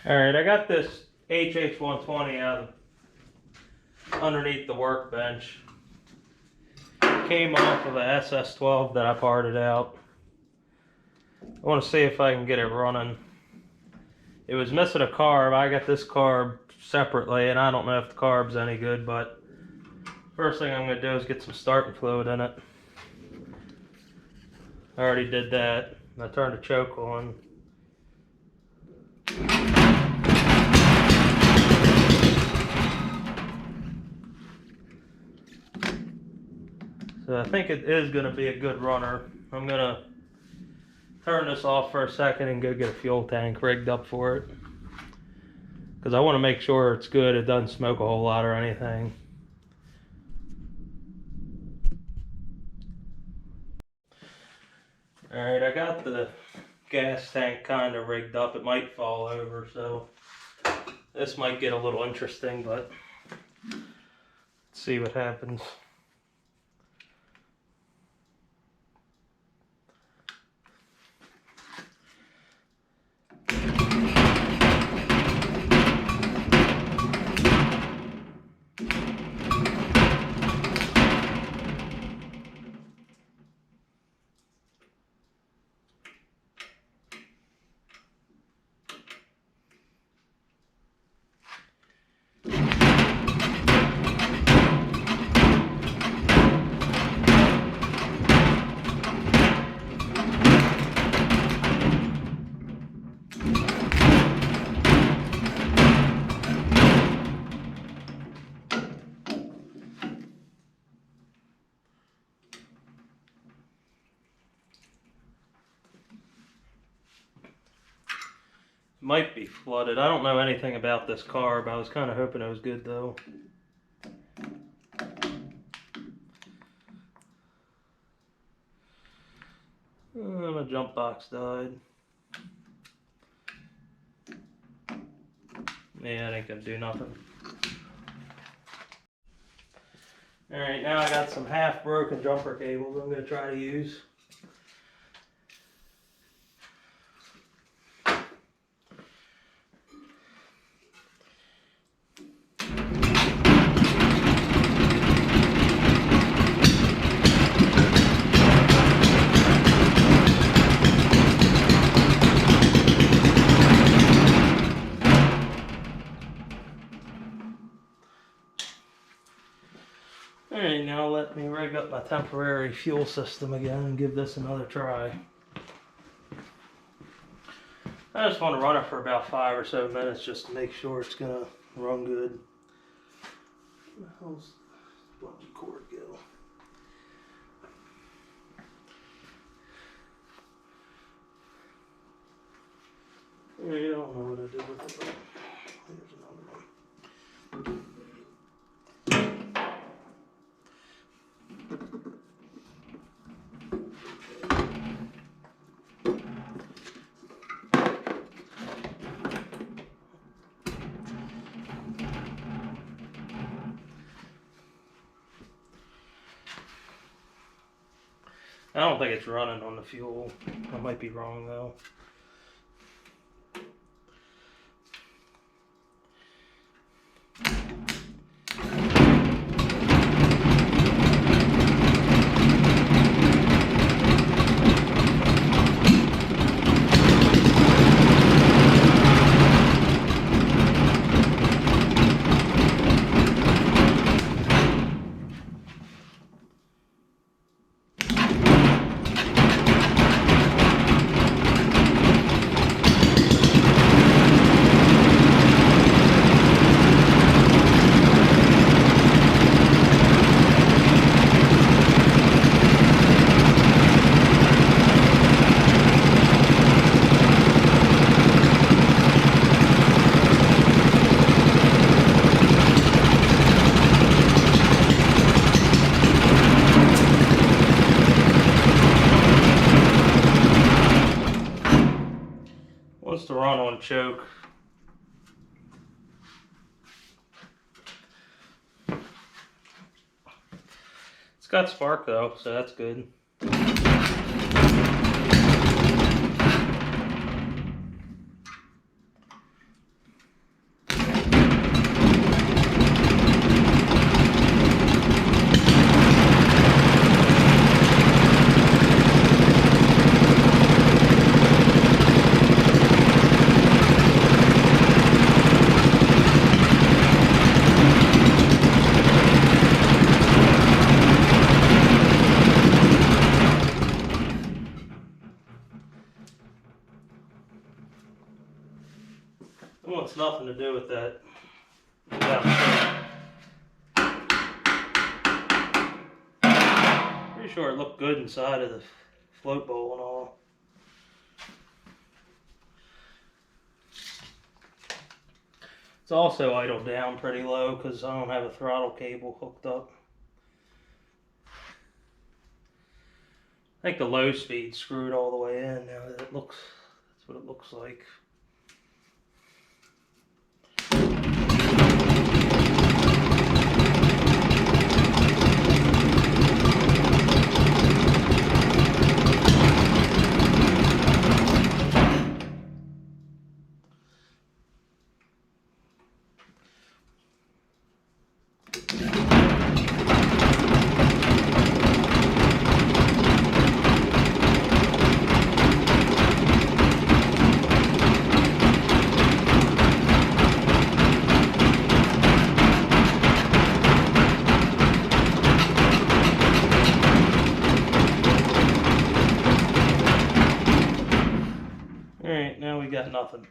Alright, I got this hh120 out of underneath the workbench. Came off of a SS12 that I parted out. I want to see if I can get it running. It was missing a carb. I got this carb separately, and I don't know if the carb's any good, but first thing I'm going to do is get some starting fluid in it. I already did that. I turned the choke on. So I think it is going to be a good runner. I'm going to turn this off for a second and go get a fuel tank rigged up for it. Because I want to make sure it's good, it doesn't smoke a whole lot or anything. Alright, I got the gas tank kind of rigged up. It might fall over, so this might get a little interesting, but let's see what happens. Might be flooded. I don't know anything about this carb. I was kind of hoping it was good though. My jump box died. Yeah, it ain't gonna do nothing. Alright, now I got some half broken jumper cables I'm gonna try to use. Alright, now let me rig up my temporary fuel system again and give this another try. I just want to run it for about 5 or so minutes just to make sure it's going to run good. Where the hell's the bungee cord go? I don't know what I did with it, but here's another one. I don't think it's running on the fuel. I might be wrong though. Wants to run on choke. It's got spark though, so that's good. It wants nothing to do with that. Yeah. Pretty sure it looked good inside of the float bowl and all. It's also idled down pretty low because I don't have a throttle cable hooked up. I think the low speed screwed all the way in. Now that it looks, that's what it looks like. Alright, now we got nothing.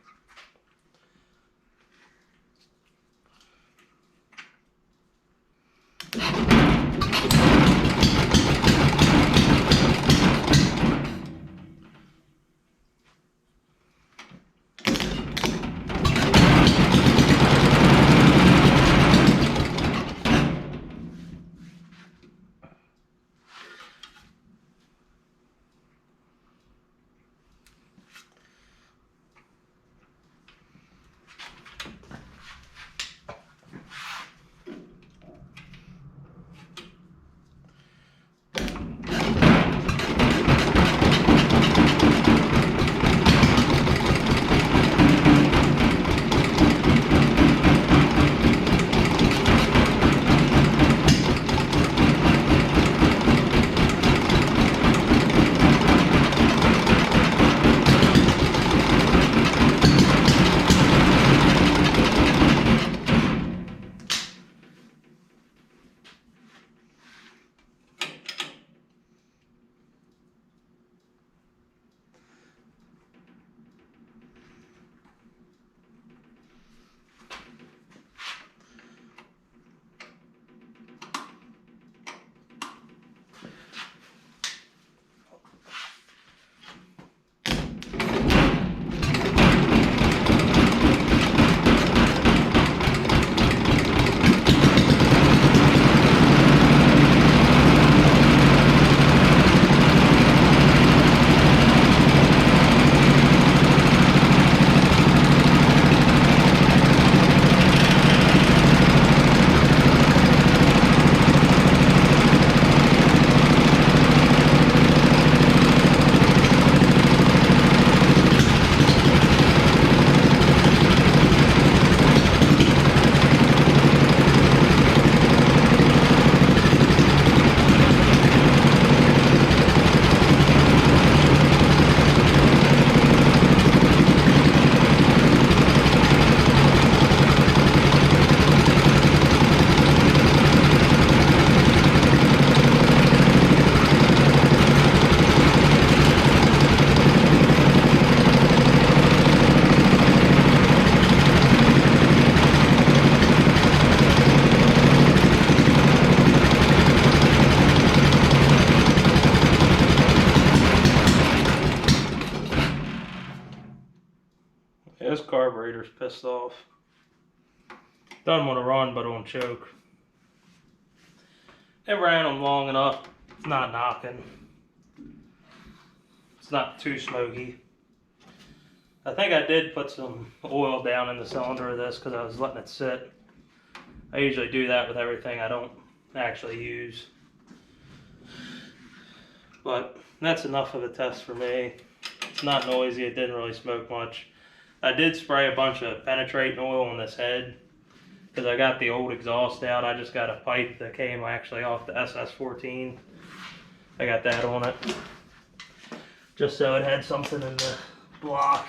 Yeah, this carburetor's pissed off. Doesn't want to run, but on choke. It ran them long enough. It's not knocking. It's not too smoky. I think I did put some oil down in the cylinder of this because I was letting it sit. I usually do that with everything I don't actually use. But that's enough of a test for me. It's not noisy. It didn't really smoke much. I did spray a bunch of penetrating oil on this head because I got the old exhaust out. I just got a pipe that came actually off the SS14. I got that on it just so it had something in the block.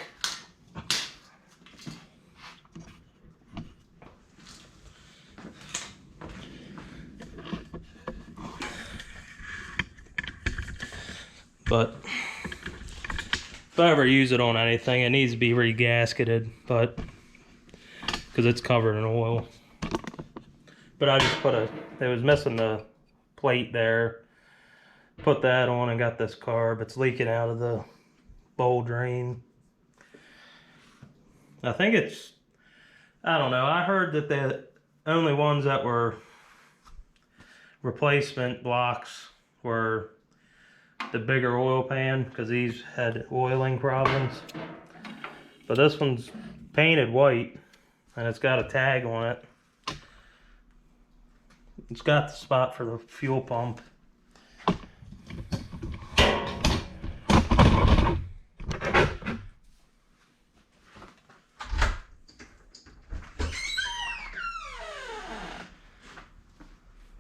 But if I ever use it on anything, it needs to be regasketed. But because it's covered in oil. But I just it was missing the plate there. Put that on and got this carb. It's leaking out of the bowl drain. I think it's, I don't know, I heard that the only ones that were replacement blocks were the bigger oil pan, because these had oiling problems. But this one's painted white and it's got a tag on it. It's got the spot for the fuel pump.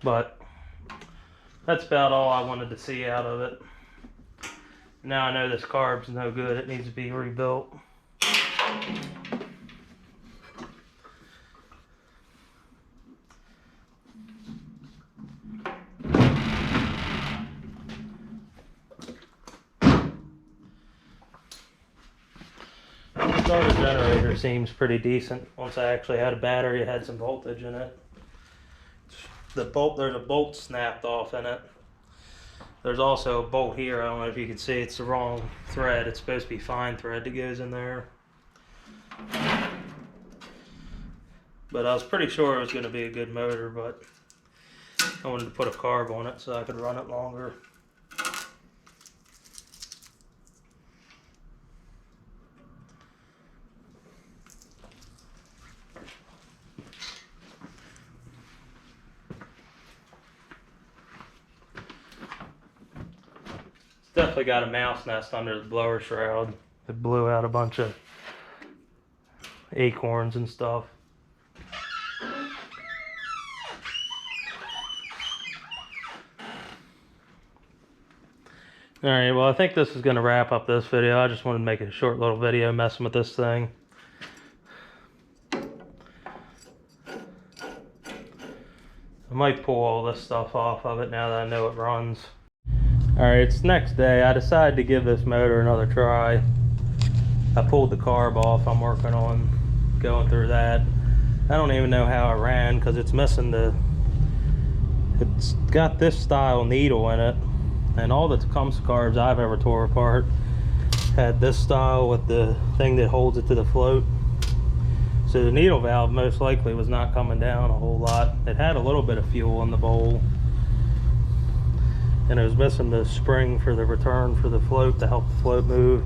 But that's about all I wanted to see out of it. Now I know this carb's no good. It needs to be rebuilt. The starter generator seems pretty decent. Once I actually had a battery, it had some voltage in it. The bolt, there's a bolt snapped off in it. There's also a bolt here. I don't know if you can see, it's the wrong thread. It's supposed to be fine thread that goes in there. But I was pretty sure it was going to be a good motor, but I wanted to put a carb on it so I could run it longer. Definitely got a mouse nest under the blower shroud. It blew out a bunch of acorns and stuff. Alright, well I think this is going to wrap up this video. I just wanted to make a short little video messing with this thing. I might pull all this stuff off of it now that I know it runs. Alright, it's next day. I decided to give this motor another try. I pulled the carb off. I'm working on going through that. I don't even know how it ran because it's missing it's got this style needle in it. And all the tecumseh carbs I've ever tore apart had this style with the thing that holds it to the float. So the needle valve most likely was not coming down a whole lot. It had a little bit of fuel in the bowl. And it was missing the spring for the return for the float to help the float move.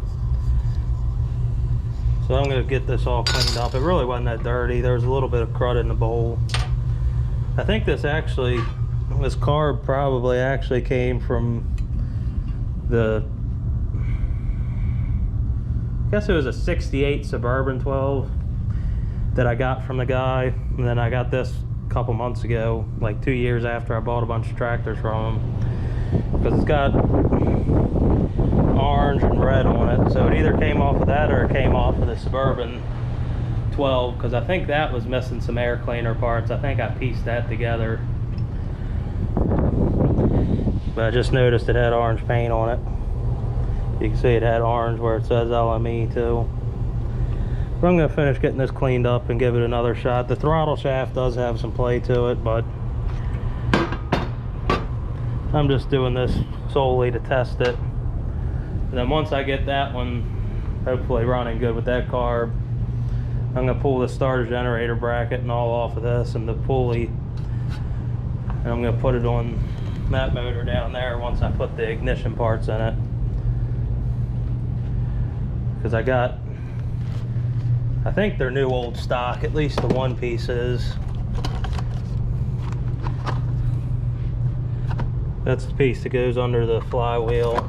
So I'm going to get this all cleaned up. It really wasn't that dirty. There was a little bit of crud in the bowl. I think this carb probably actually came from I guess it was a 68 Suburban 12 that I got from the guy. And then I got this a couple months ago, like 2 years after I bought a bunch of tractors from him. Because it's got orange and red on it, so it either came off of that or it came off of the Suburban 12, because I think that was missing some air cleaner parts. I think I pieced that together, but I just noticed it had orange paint on it. You can see it had orange where it says LME too. But I'm going to finish getting this cleaned up and give it another shot. The throttle shaft does have some play to it, but I'm just doing this solely to test it. And then once I get that one hopefully running good with that carb, I'm going to pull the starter generator bracket and all off of this and the pulley. And I'm going to put it on that motor down there once I put the ignition parts in it. Because I think they're new old stock, at least the one piece is. That's the piece that goes under the flywheel.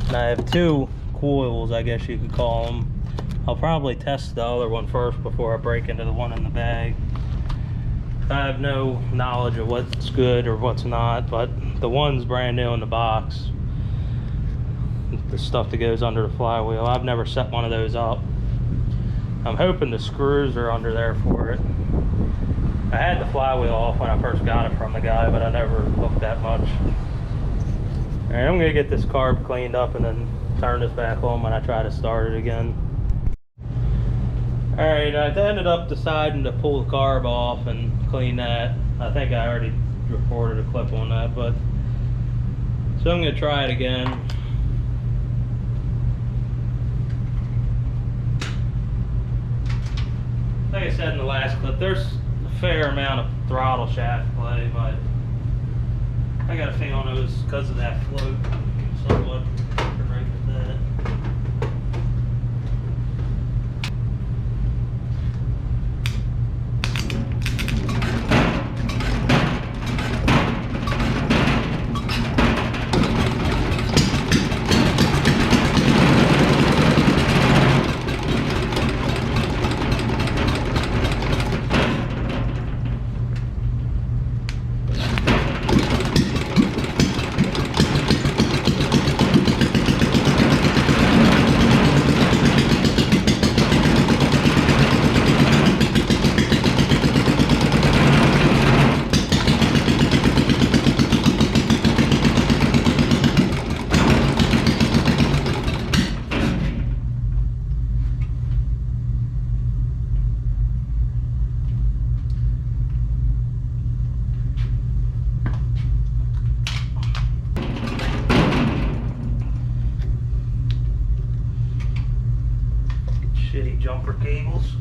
And I have two coils, I guess you could call them. I'll probably test the other one first before I break into the one in the bag. I have no knowledge of what's good or what's not, but the one's brand new in the box. The stuff that goes under the flywheel. I've never set one of those up. I'm hoping the screws are under there for it. I had the flywheel off when I first got it from the guy, but I never looked that much. Alright, I'm going to get this carb cleaned up and then turn this back on when I try to start it again. Alright, I ended up deciding to pull the carb off and clean that. I think I already recorded a clip on that, but so I'm going to try it again. Like I said in the last clip, there's a fair amount of throttle shaft play, but I got a feeling it was because of that float. Somewhat right with that. Shitty jumper cables.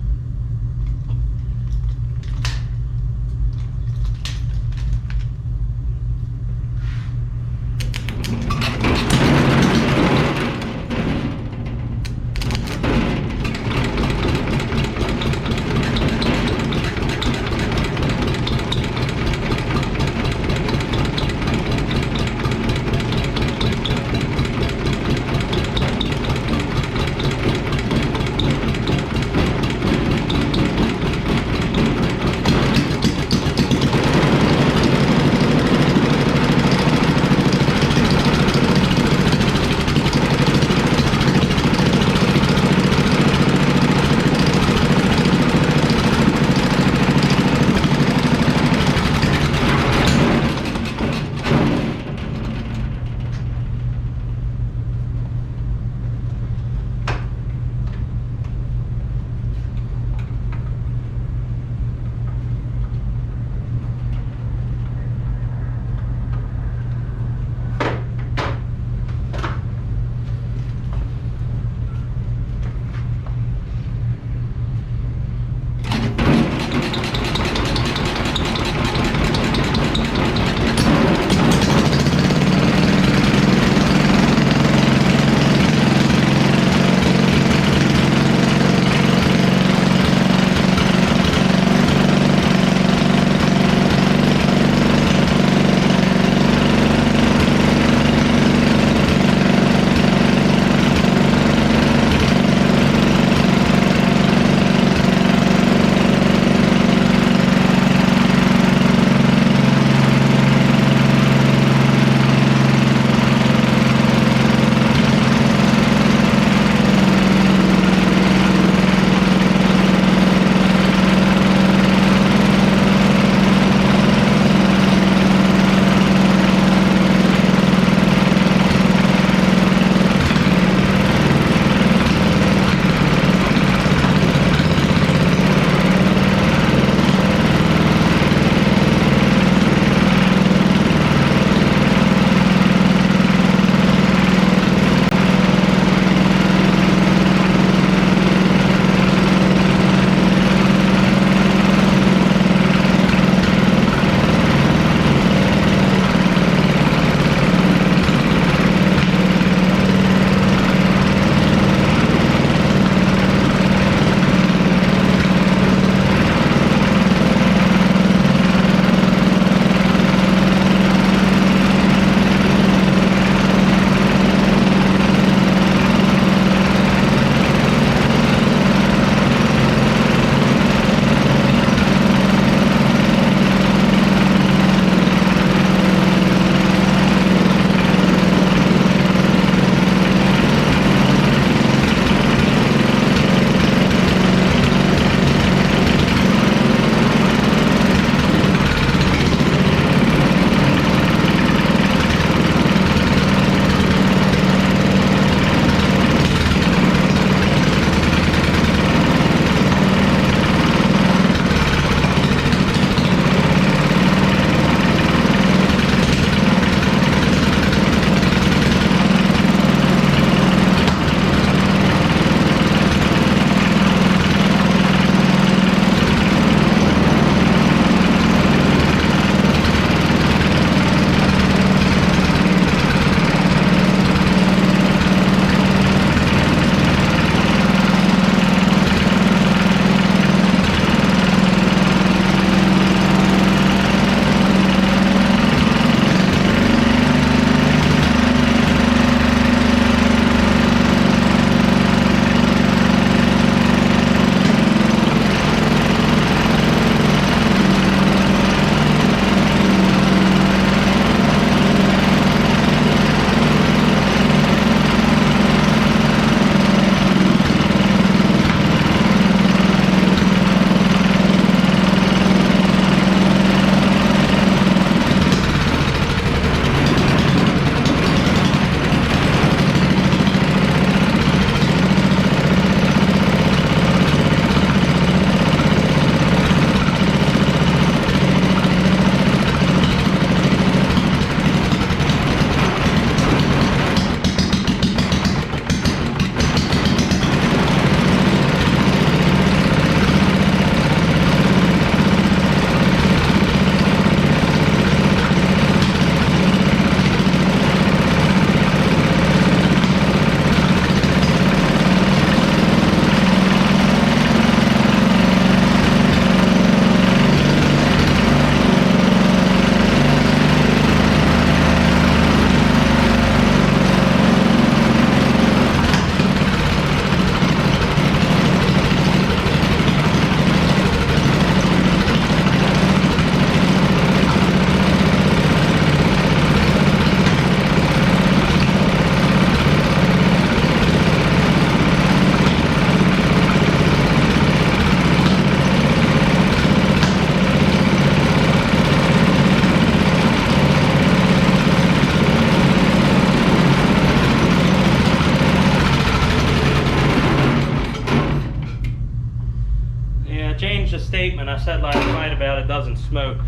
changed the statement I said last night about it doesn't smoke.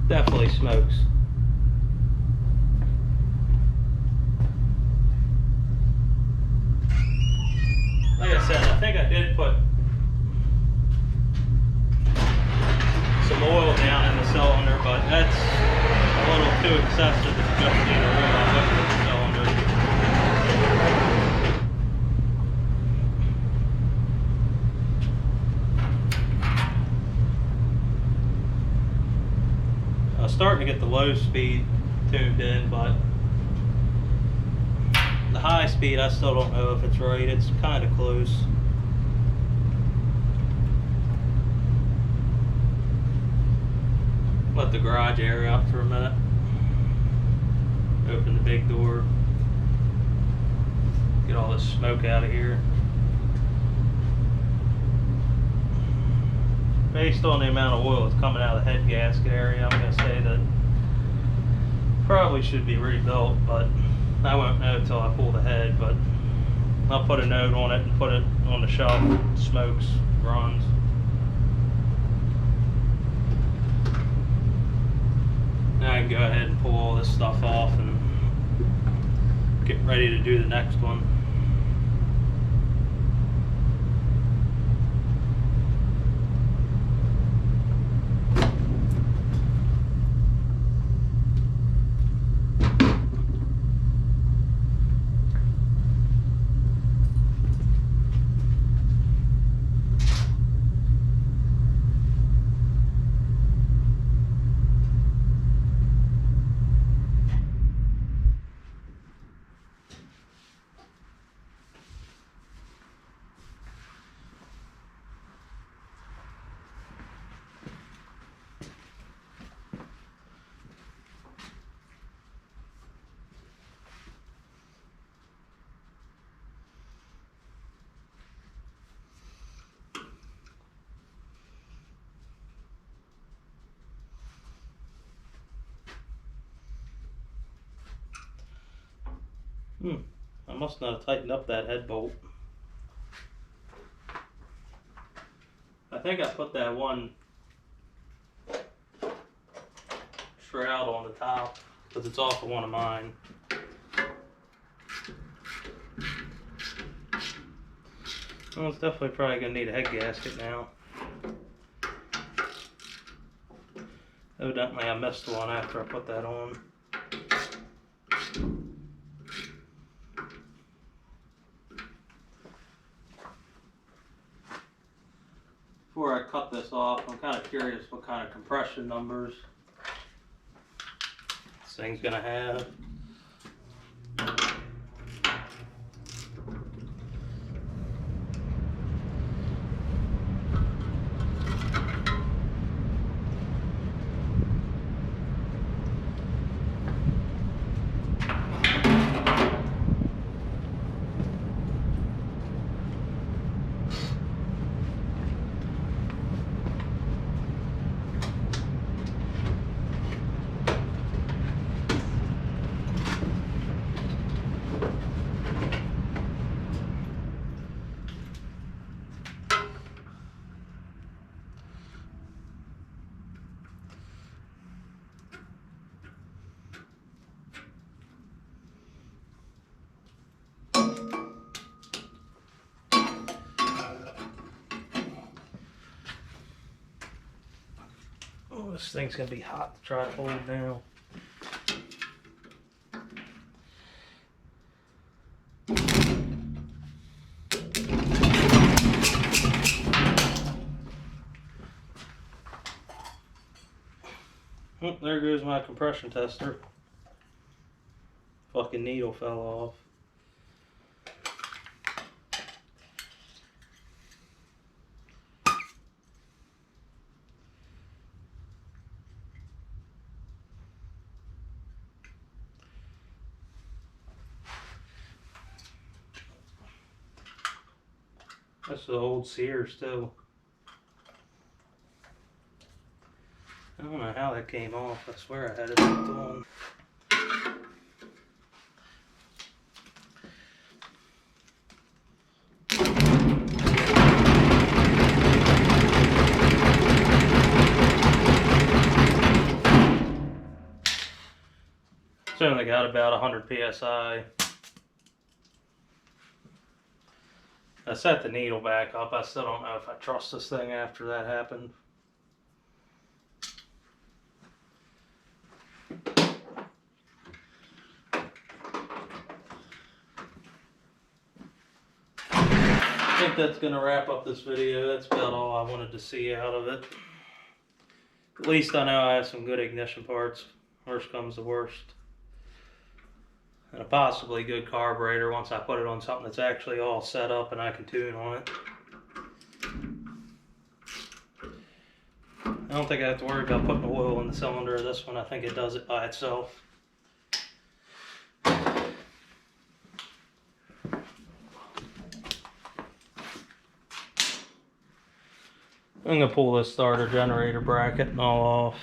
Definitely smokes. Like I said, I think I did put some oil down in the cylinder, but that's a little too excessive to just need oil with the cylinder. I was starting to get the low speed tuned in, but the high speed I still don't know if it's right. It's kind of close. Let the garage air out for a minute. Open the big door. Get all this smoke out of here. Based on the amount of oil that's coming out of the head gasket area, I'm going to say that probably should be rebuilt, but I won't know until I pull the head. But I'll put a note on it and put it on the shelf. Smokes, runs. Now I can go ahead and pull all this stuff off and get ready to do the next one. I must not have tightened up that head bolt. I think I put that one shroud on the top because it's off of one of mine. Well, it's definitely probably going to need a head gasket now. Evidently I missed one after I put that on. Before I cut this off, I'm kind of curious what kind of compression numbers this thing's going to have. Oh, this thing's gonna be hot to try to hold down. Oh, there goes my compression tester. Fucking needle fell off. That's the old Sears too. I don't know how that came off. I swear I had it hooked on. It's only got about 100 psi. I set the needle back up. I still don't know if I trust this thing after that happened. I think that's going to wrap up this video. That's about all I wanted to see out of it. At least I know I have some good ignition parts. Worst comes to worst. And a possibly good carburetor once I put it on something that's actually all set up and I can tune on it. I don't think I have to worry about putting oil in the cylinder of this one. I think it does it by itself. I'm going to pull this starter generator bracket and all off.